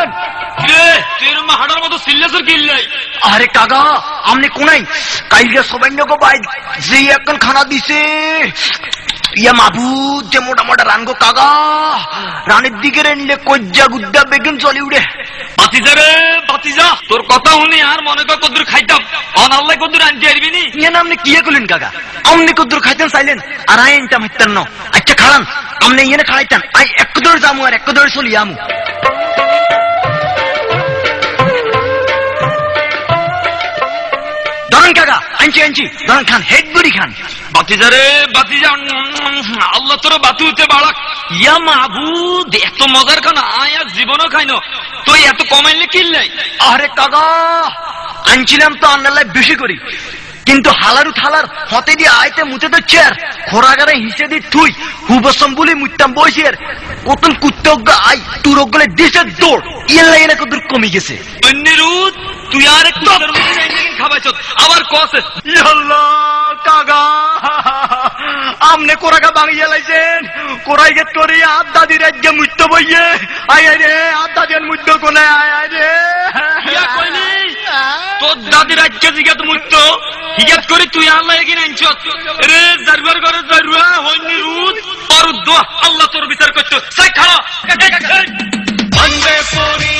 খান তোর মাহাড়ার মতো সিল্লাসের কিল্লাই। আরে কাকা আমনে কোনাই কাইলে সবাইকে বাই যে এখন খানা দিছে ইয়া মাবুদ যে মোটা মোটা রানগো কাকা রানের দিকে রেনলে কজ্জা গুদ্দা বেগিন চলি উড়ে। বাতিজা রে বাতিজা, তোর কথা শুনি আর মনে কর কদ্দুর খাইতাম, অনাল্লাই কদ্দুর আনতে পারবি নি। ইয়ে না আপনি কি করলেন কাকা? আমনি কদ্দুর খাইতেন চাইলেন আর আই এনতাম হাইতেন ন। আচ্ছা খাড়ান আমনে ইয়ে খাড়াইতেন আই এক দৌড় যামু আর এক দৌড় চলি আমু। ধরেন কাকা আনছি আনছি ধরেন খান হেড বুড়ি খান। বাতিজা রে বাতিজা, আল্লাহ তোর বাতু হতে বাড়াক। ইয়া মাহবুদ এত মজার খানা আয় আর জীবনও খাই না, তুই এত কমাইলে কিল্লাই। আরে কাকা আনছিলাম তো আন্নালাই বেশি করি, কিন্তু হালারু থালার হতে দিয়ে আইতে মুতে তো চেয়ার খোরাগারে হিসে দি তুই হুবসম বলি মুতাম বসিয়ার কতন কুত্তজ্ঞ আই তুরগলে দিছে দৌড় ইয়েলা এলা কত কমে গেছে। অন্যরূপ তুই আর একটু খাবাইছ আবার কসে। আল্লাহ কাকা আমনে কোরাগা ভাঙিয়ে লাইছেন কোরাই গে তোরে আদ দাদি রাজ্যে মুত্ত বইয়ে আয় রে আদ দাদির মুত্ত কোনে আয় রে ইয়া কইলি তোর দাদি রাজ্যে জিগাত মুত্ত হিজাত করি তুই আল্লাহ এগিয়ে আনছ রে জারবার করে জারুয়া অন্যরূপ তোর দোয়া আল্লাহ তোর বিচার করছ। সাই খাড়া বন্দে পরি